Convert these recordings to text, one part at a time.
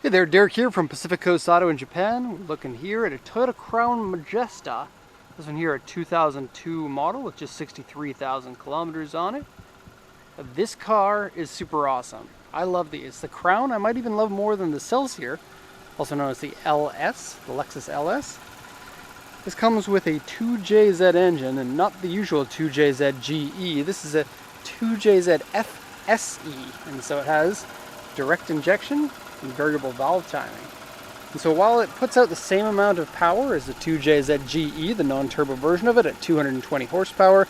Hey there, Derek here from Pacific Coast Auto in Japan. We're looking here at a Toyota Crown Majesta. This one here, a 2002 model with just 63,000 kilometers on it. This car is super awesome. I love these. The Crown I might even love more than the Celsior, also known as the LS, the Lexus LS. This comes with a 2JZ engine and not the usual 2JZ GE. This is a 2JZ FSE, and so it has direct injection and variable valve timing. And so while it puts out the same amount of power as the 2JZ GE, the non-turbo version of it, at 220 horsepower,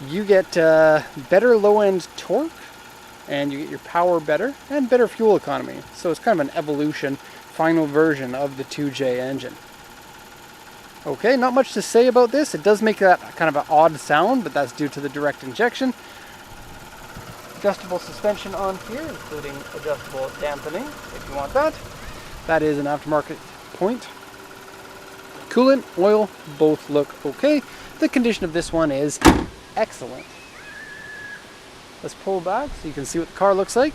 you get better low-end torque, and you get your power better, and better fuel economy. So it's kind of an evolution, final version of the 2J engine. Okay, not much to say about this. It does make that kind of an odd sound, but that's due to the direct injection. Adjustable suspension on here, including adjustable dampening if you want that. That is an aftermarket point. Coolant, oil, both look okay. The condition of this one is excellent. Let's pull back so you can see what the car looks like.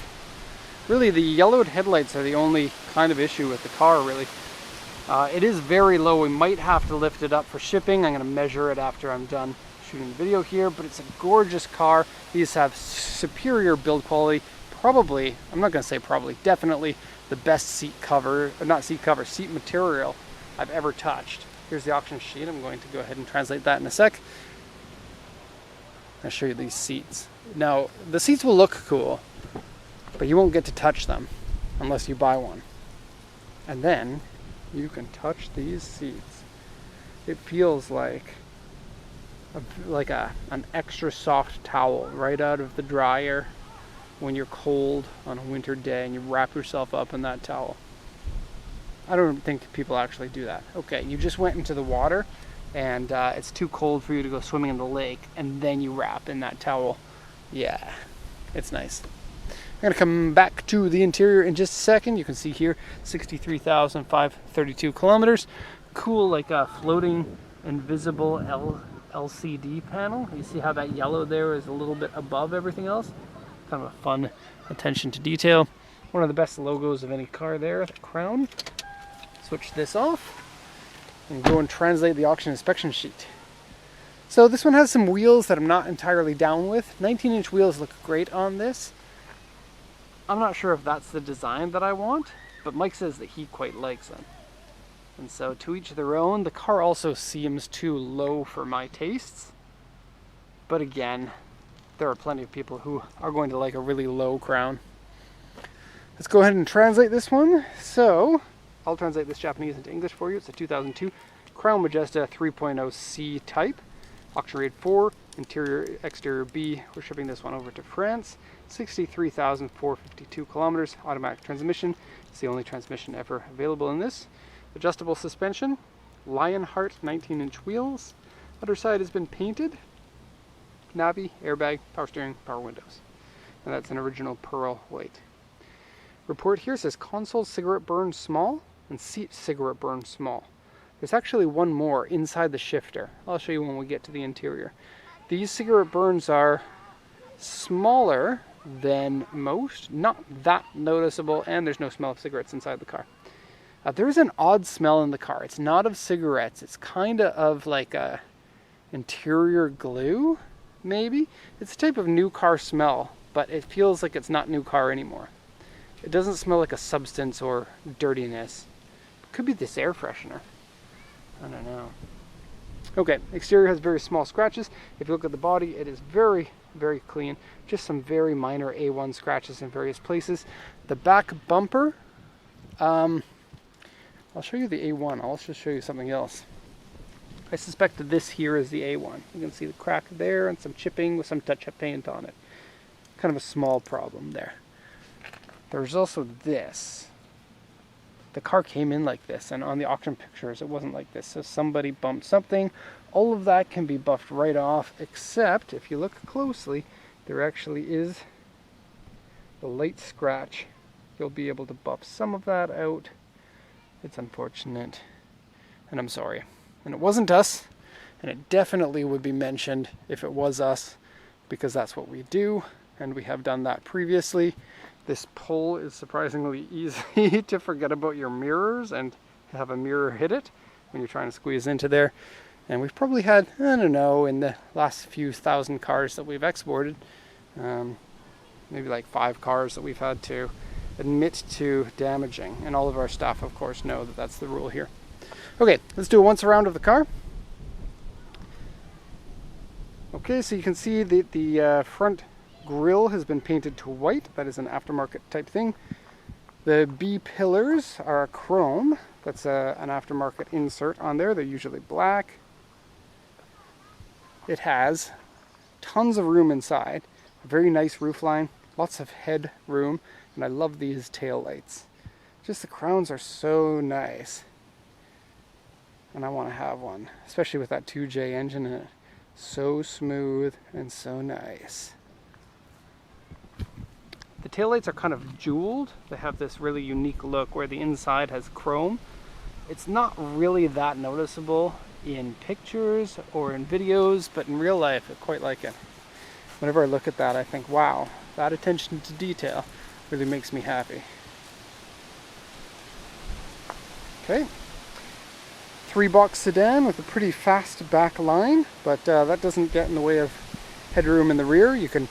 Really, the yellowed headlights are the only kind of issue with the car, really. It is very low. We might have to lift it up for shipping. I'm going to measure it after I'm done shooting the video here, but it's a gorgeous car. These have superior build quality. Probably, I'm not going to say probably, definitely the best seat cover, or not seat cover, seat material I've ever touched. Here's the auction sheet. I'm going to go ahead and translate that in a sec. I'll show you these seats. Now, the seats will look cool, but you won't get to touch them unless you buy one. And then you can touch these seats. It feels like an extra soft towel right out of the dryer when you're cold on a winter day and you wrap yourself up in that towel. I don't think people actually do that. Okay, you just went into the water and it's too cold for you to go swimming in the lake, and then you wrap in that towel. Yeah, it's nice. I'm going to come back to the interior in just a second. You can see here 63,532 kilometers. Cool, like a floating invisible LCD panel. You see how that yellow there is a little bit above everything else? Kind of a fun attention to detail. One of the best logos of any car there, the Crown. Switch this off and go and translate the auction inspection sheet. So this one has some wheels that I'm not entirely down with. 19-inch wheels look great on this. I'm not sure if that's the design that I want, but Mike says that he quite likes them. And so to each their own. The car also seems too low for my tastes. But again, there are plenty of people who are going to like a really low Crown. Let's go ahead and translate this one. So, I'll translate this Japanese into English for you. It's a 2002 Crown Majesta 3.0C type. Auction rate 4, interior, exterior B. We're shipping this one over to France. 63,452 kilometers, automatic transmission. It's the only transmission ever available in this. Adjustable suspension, Lionheart 19-inch wheels. Underside has been painted. Navi, airbag, power steering, power windows. And that's an original pearl white. Report here says console cigarette burn small and seat cigarette burn small. There's actually one more inside the shifter. I'll show you when we get to the interior. These cigarette burns are smaller than most, not that noticeable, and there's no smell of cigarettes inside the car. There's an odd smell in the car. It's not of cigarettes. It's kind of like a interior glue, maybe. It's a type of new car smell, but it feels like it's not new car anymore. It doesn't smell like a substance or dirtiness. It could be this air freshener. I don't know. Okay, exterior has very small scratches. If you look at the body, it is very, very clean. Just some very minor A1 scratches in various places. The back bumper, I'll show you the A1. I'll also show you something else. I suspect that this here is the A1. You can see the crack there and some chipping with some touch-up paint on it. Kind of a small problem there. There's also this. The car came in like this, and on the auction pictures it wasn't like this. So somebody bumped something. All of that can be buffed right off, except if you look closely, there actually is a light scratch. You'll be able to buff some of that out. It's unfortunate, and I'm sorry. And it wasn't us, and it definitely would be mentioned if it was us, because that's what we do, and we have done that previously. This pull is surprisingly easy to forget about your mirrors and have a mirror hit it when you're trying to squeeze into there. And we've probably had, I don't know, in the last few thousand cars that we've exported, maybe like 5 cars that we've had to admit to damaging. And all of our staff, of course, know that that's the rule here. Okay, let's do a once around of the car. Okay, so you can see that the front grille has been painted to white. That is an aftermarket type thing. The B pillars are chrome. That's an aftermarket insert on there. They're usually black. It has tons of room inside, a very nice roofline, lots of head room, and I love these tail lights. Just the crowns are so nice, and I want to have one, especially with that 2J engine in it. So smooth and so nice. The taillights are kind of jeweled. They have this really unique look where the inside has chrome. It's not really that noticeable in pictures or in videos, but in real life I quite like it. Whenever I look at that, I think, wow, that attention to detail really makes me happy. Okay, 3-box sedan with a pretty fast back line, but that doesn't get in the way of headroom in the rear. You can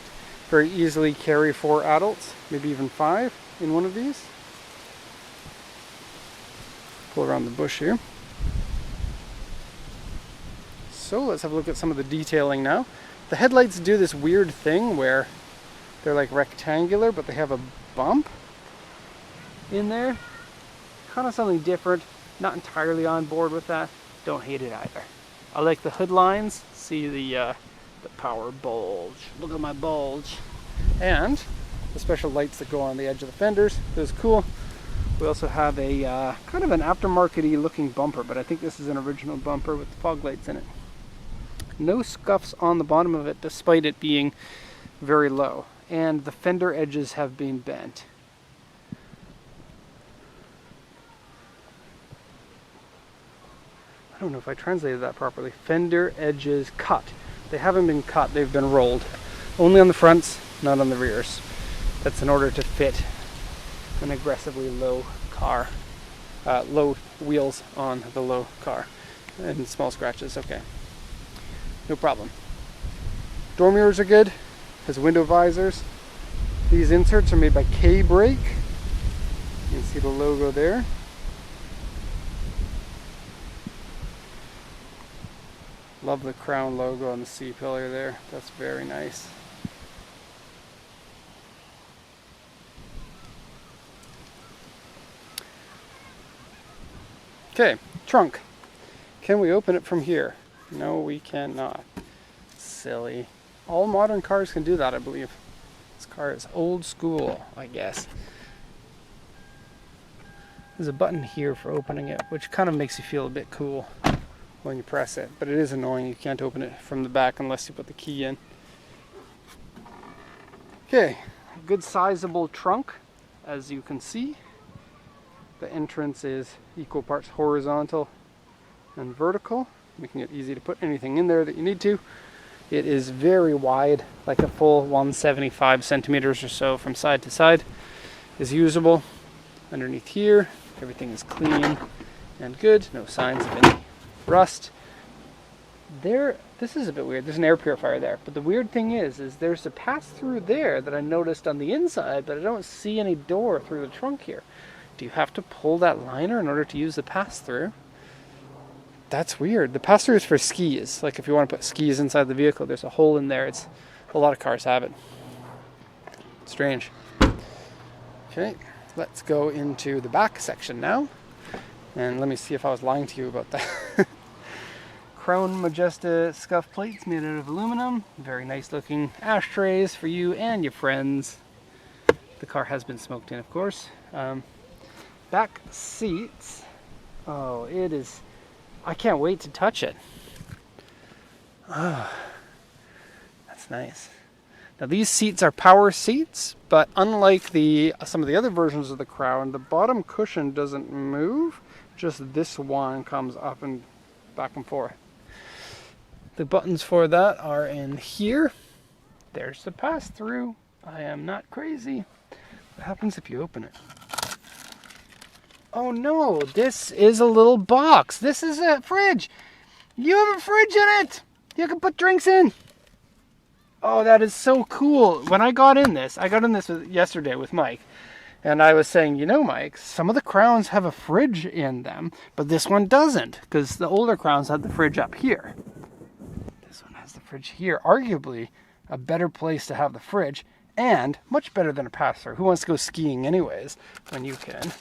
very easily carry 4 adults, maybe even 5 in one of these. Pull around the bush here. So let's have a look at some of the detailing now. The headlights do this weird thing where they're like rectangular, but they have a bump in there. Kind of something different. Not entirely on board with that. Don't hate it either. I like the hood lines. See the power bulge. Look at my bulge. And the special lights that go on the edge of the fenders. Those are cool. We also have a kind of an aftermarket-y looking bumper, but I think this is an original bumper with the fog lights in it. No scuffs on the bottom of it, despite it being very low. And the fender edges have been bent. I don't know if I translated that properly. Fender edges cut. They haven't been cut, they've been rolled. Only on the fronts, not on the rears. That's in order to fit an aggressively low car. Low wheels on the low car. And small scratches, okay. No problem. Door mirrors are good. Has window visors. These inserts are made by K-Brake. You can see the logo there. Love the crown logo on the C-pillar there. That's very nice. Okay, trunk. Can we open it from here? No, we cannot. Silly. All modern cars can do that, I believe. This car is old school, I guess. There's a button here for opening it, which kind of makes you feel a bit cool when you press it, but it is annoying. You can't open it from the back unless you put the key in. Okay, good sizable trunk, as you can see. The entrance is equal parts horizontal and vertical, making it easy to put anything in there that you need to. It is very wide, like a full 175 centimeters or so from side to side is usable. Underneath here, everything is clean and good. No signs of any rust. There, this is a bit weird. There's an air purifier there, but the weird thing is there's a pass-through there that I noticed on the inside, but I don't see any door through the trunk here. Do you have to pull that liner in order to use the pass-through? That's weird. The pass-through is for skis. Like if you want to put skis inside the vehicle, there's a hole in there. It's a lot of cars have it. Strange. Okay, let's go into the back section now. And let me see if I was lying to you about that. Crown Majesta scuff plates made out of aluminum. Very nice looking ashtrays for you and your friends. The car has been smoked in, of course. Back seats. Oh, it is... I can't wait to touch it. Oh, that's nice. Now these seats are power seats, but unlike some of the other versions of the Crown, the bottom cushion doesn't move. Just this one comes up and back and forth. The buttons for that are in here. There's the pass-through. I am not crazy. What happens if you open it? Oh no, this is a little box. This is a fridge. You have a fridge in it. You can put drinks in. Oh, that is so cool. When I got in this yesterday with Mike. And I was saying, you know, Mike, some of the Crowns have a fridge in them, but this one doesn't, because the older Crowns had the fridge up here. This one has the fridge here. Arguably a better place to have the fridge, and much better than a pass-through. Who wants to go skiing anyways, when you can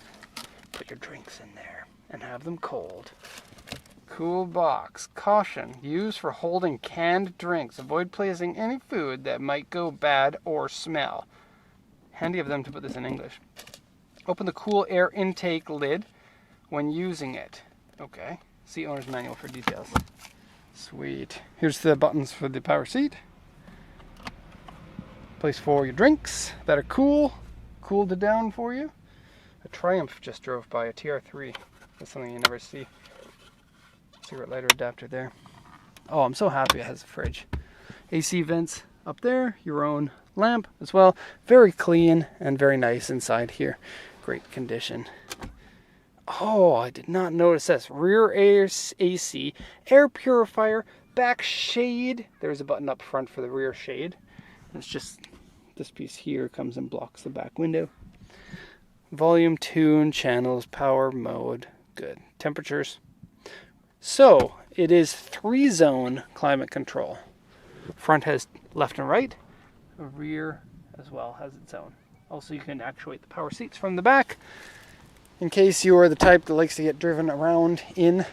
put your drinks in there and have them cold. Cool box. Caution. Used for holding canned drinks. Avoid placing any food that might go bad or smell. Handy of them to put this in English. Open the cool air intake lid when using it. Okay. See owner's manual for details. Sweet. Here's the buttons for the power seat. Place for your drinks that are cooled it down for you. A Triumph just drove by, a TR3. That's something you never see. Cigarette lighter adapter there. Oh, I'm so happy it has a fridge. AC vents up there, your own lamp as well. Very clean and very nice inside here. Great condition. Oh, I did not notice this. Rear air AC, air purifier, back shade. There's a button up front for the rear shade. It's just this piece here comes and blocks the back window. Volume, tune, channels, power, mode. Good. Temperatures. So, it is 3-zone climate control. Front has left and right. The rear as well has its own. Also, you can actuate the power seats from the back. In case you are the type that likes to get driven around in.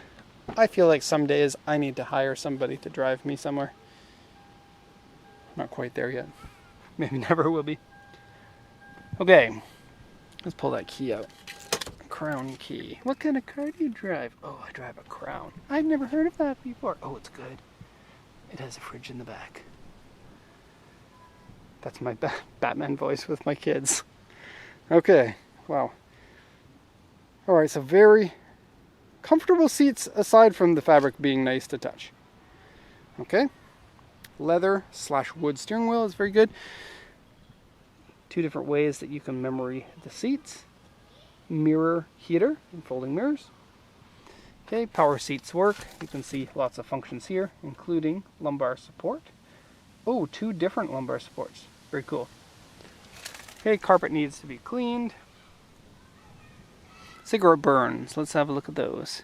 I feel like some days I need to hire somebody to drive me somewhere. Not quite there yet. Maybe never will be. Okay, let's pull that key out. Crown key. What kind of car do you drive? Oh, I drive a Crown. I've never heard of that before. Oh, it's good. It has a fridge in the back. That's my Batman voice with my kids. Okay, wow. Alright, so very comfortable seats aside from the fabric being nice to touch. Okay. Leather/wood steering wheel is very good. 2 different ways that you can memory the seats. Mirror heater and folding mirrors. Okay, power seats work. You can see lots of functions here, including lumbar support. Oh, 2 different lumbar supports. Very cool. Okay, carpet needs to be cleaned. Cigarette burns. Let's have a look at those.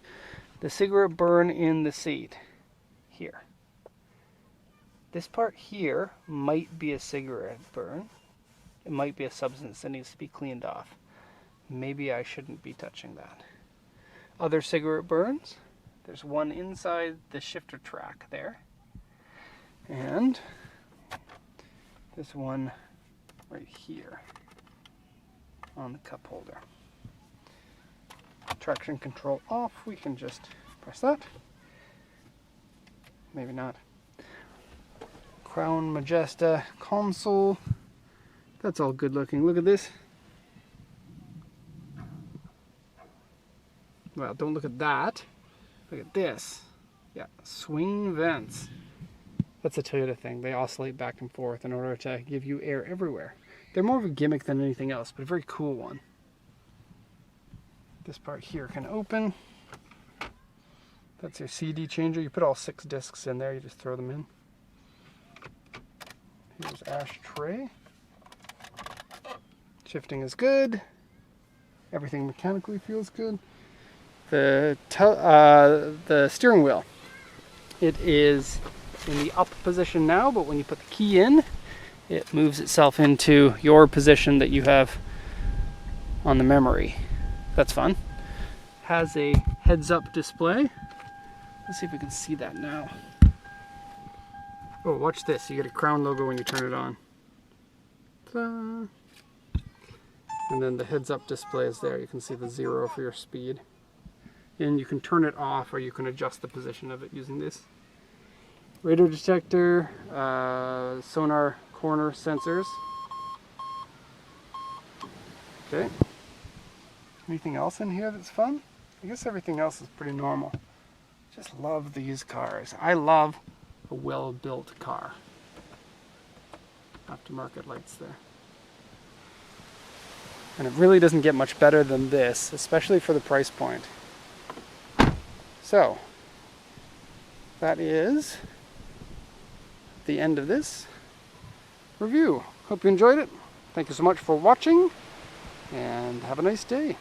The cigarette burn in the seat. Here. This part here might be a cigarette burn. It might be a substance that needs to be cleaned off. Maybe I shouldn't be touching that. Other cigarette burns. There's one inside the shifter track there. And there's one right here on the cup holder. Traction control off. We can just press that. Maybe not. Crown Majesta console. That's all good looking. Look at this. Well, don't look at that. Look at this. Yeah, swing vents. That's a Toyota thing. They oscillate back and forth in order to give you air everywhere. They're more of a gimmick than anything else, but a very cool one. This part here can open. That's your CD changer. You put all 6 discs in there. You just throw them in. Here's ashtray. Shifting is good. Everything mechanically feels good. The steering wheel. It is in the up position now, but when you put the key in, it moves itself into your position that you have on the memory. That's fun. Has a heads-up display. Let's see if we can see that now. Oh, watch this. You get a Crown logo when you turn it on. Ta-da. And then the heads-up display is there. You can see the 0 for your speed. And you can turn it off, or you can adjust the position of it using this. Radar detector, sonar corner sensors. Okay. Anything else in here that's fun? I guess everything else is pretty normal. Just love these cars. I love a well-built car. Aftermarket lights there. And it really doesn't get much better than this, especially for the price point. So, that is the end of this review. Hope you enjoyed it. Thank you so much for watching, and have a nice day.